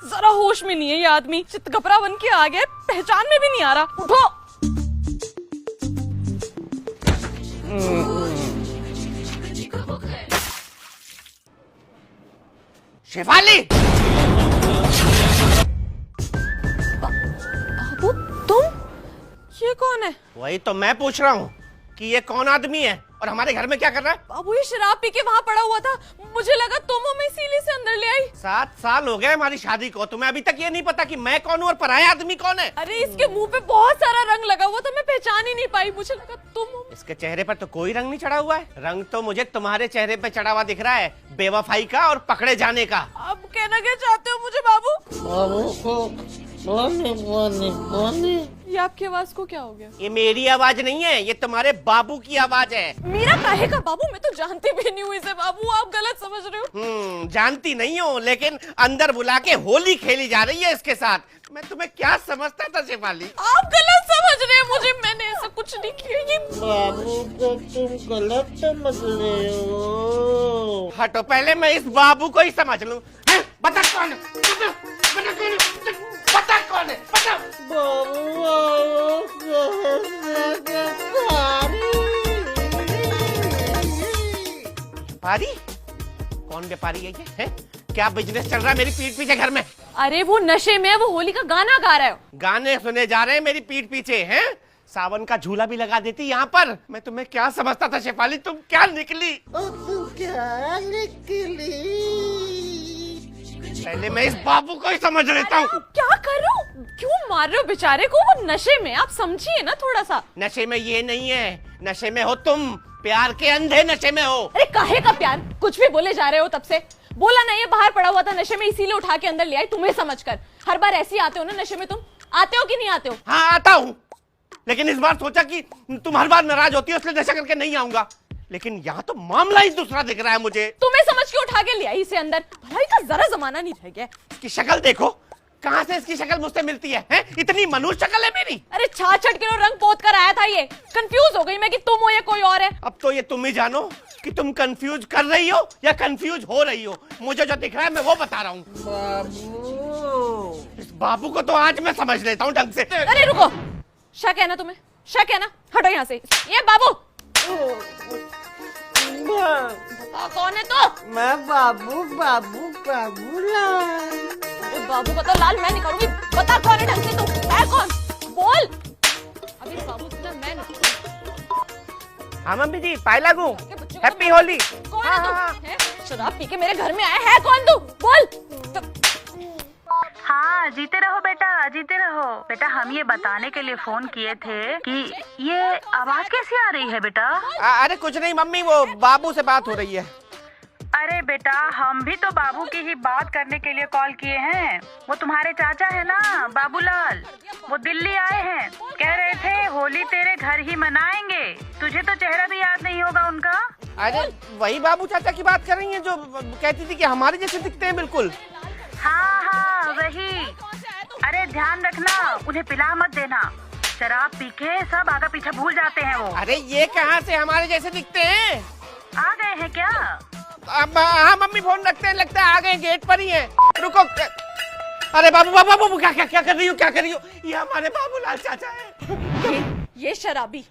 जरा होश में नहीं है ये आदमी, चितकबरा बन के आ गया, पहचान में भी नहीं आ रहा। उठो। शेफाली, बाबू तुम? ये कौन है? वही तो मैं पूछ रहा हूँ कि ये कौन आदमी है और हमारे घर में क्या कर रहा है? बाबू ये शराब पी के वहाँ पड़ा हुआ था, मुझे लगा तुम हमें इसीलिए से अंदर ले आई। 7 साल हो गए हमारी शादी को, तुम्हें अभी तक ये नहीं पता कि मैं कौन हूँ और पराया आदमी कौन है? अरे इसके मुंह पे बहुत सारा रंग लगा हुआ था, मैं पहचान ही नहीं पाई, मुझे लगा तुम हो। इसके चेहरे पर तो कोई रंग नहीं चढ़ा हुआ है। रंग तो मुझे तुम्हारे चेहरे पे चढ़ा हुआ दिख रहा है, बेवफाई का और पकड़े जाने का। अब कहना क्या चाहते हो मुझे बाबू? ये आपकी आवाज को क्या हो गया? ये मेरी आवाज नहीं है, ये तुम्हारे बाबू की आवाज है। मेरा काहे का बाबू? मैं तो जानती भी नहीं हूँ इसे बाबू, आप गलत समझ रहे हो। जानती नहीं हो, लेकिन अंदर बुला के होली खेली जा रही है इसके साथ। मैं तुम्हें क्या समझता था शेफाली? आप गलत समझ रहे हैं मुझे, मैंने ऐसा कुछ नहीं किया। ये बाबू को तुम गलत समझ रहे हो। हटो, पहले मैं इस बाबू को ही समझ लूं। बता कौन है? बता कौन है? बता कौन है? बता। व्यापारी? कौन व्यापारी है ये? है? क्या बिजनेस चल रहा है मेरी पीठ पीछे घर में? अरे वो नशे में, वो होली का गाना गा रहा है। गाने सुने जा रहे हैं मेरी पीठ पीछे, हैं? सावन का झूला भी लगा देती यहाँ पर। मैं तुम्हें क्या समझता था शेफाली, तुम क्या निकली? तू क्या निकली? पहले मैं इस बाबू को ही समझ लेता हूँ। क्या कर रहे हो? क्यों मार रहे हो बेचारे को? वो नशे में, आप समझिए ना थोड़ा सा। नशे में ये नहीं है, नशे में हो तुम, प्यार के अंधे नशे में हो। अरे काहे का प्यार? कुछ भी बोले जा रहे हो तब से। बोला नहीं, ये बाहर पड़ा हुआ था नशे में, इसीलिए उठा के अंदर ले आई तुम्हें समझकर। हर बार ऐसे ही आते हो ना नशे में, तुम आते हो कि नहीं आते हो? हाँ आता हूँ, लेकिन इस बार सोचा कि तुम हर बार नाराज होती हो इसलिए नशा करके नहीं आऊंगा। लेकिन यहाँ तो मामला ही दूसरा दिख रहा है मुझे। तुम्हें समझ के उठा के ले आई इसे अंदर। भाई का जरा जमाना नहीं था क्या? इसकी शक्ल देखो, कहाँ से इसकी शक्ल मुझसे मिलती है, हैं? इतनी मनुष्य शक्ल है मेरी। अरे 6-6 किलो रंग पोत कर आया था ये। कंफ्यूज हो गई मैं कि तुम हो या कोई और है। अब तो ये तुम ही जानो कि तुम कंफ्यूज कर रही हो या कंफ्यूज हो रही हो। मुझे जो दिख रहा है मैं वो बता रहा हूँ। बाबू, इस बाबू को तो आज मैं समझ लेता हूँ ढंग से। अरे रुको, शक है ना तुम्हें? शक है ना? हटो यहाँ से। ये बाबू कौन है तो? मैं बाबू बाबू बाबूलाल। बाबू का तो लाल मैं नहीं करूंगी। बता कौन है ढंग से, तू है कौन? बोल। अभी बाबू से ना मैं नहीं। हाँ मम्मी जी, पाए लागू। के बच्चों को हैप्पी होली। कौन है तू? हैं? शराब पी के मेरे घर में आया है कौन तू? बोल। हाँ, जीते रहो बेटा, जीते रहो। बेटा हम ये बताने के लिए फोन किए थे कि ये आवाज कैसी आ रही है बेटा? अरे कुछ नहीं मम्मी, वो बाबू से बात हो रही है। अरे बेटा हम भी तो बाबू की ही बात करने के लिए कॉल किए हैं। वो तुम्हारे चाचा है ना बाबूलाल, वो दिल्ली आए हैं। कह रहे थे होली तेरे घर ही मनाएंगे। तुझे तो चेहरा भी याद नहीं होगा उनका। अरे वही बाबू चाचा की बात कर रही हैं जो कहती थी कि हमारे जैसे दिखते हैं बिल्कुल। हाँ हाँ वही। अरे ध्यान रखना, उन्हें पिला मत देना। शराब पी के सब आगा पीछा भूल जाते हैं वो। अरे ये कहाँ से हमारे जैसे दिखते हैं? आ गए हैं क्या? हाँ मम्मी फोन रखते हैं, लगता है आ गए, गेट पर ही है। रुको। अरे बाबू बाबू बाबू क्या कर रही हो, क्या कर रही हो? ये हमारे बाबूलाल चाचा है। ये शराबी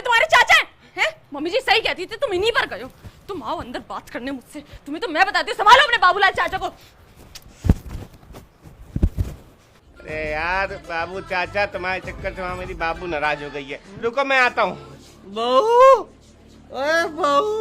तुम्हारे चाचा हैं? मम्मी जी सही कहती थी, तुम इन्हीं पर गए हो। तुम आओ अंदर बात करने मुझसे। तुम्हें तो मैं बताती हूँ, संभालो अपने बाबूलाल चाचा को। अरे यार बाबू चाचा, तुम्हारे चक्कर से मेरी बाबू नाराज हो गई है। रुको मैं आता हूँ। बहू, अरे बहू।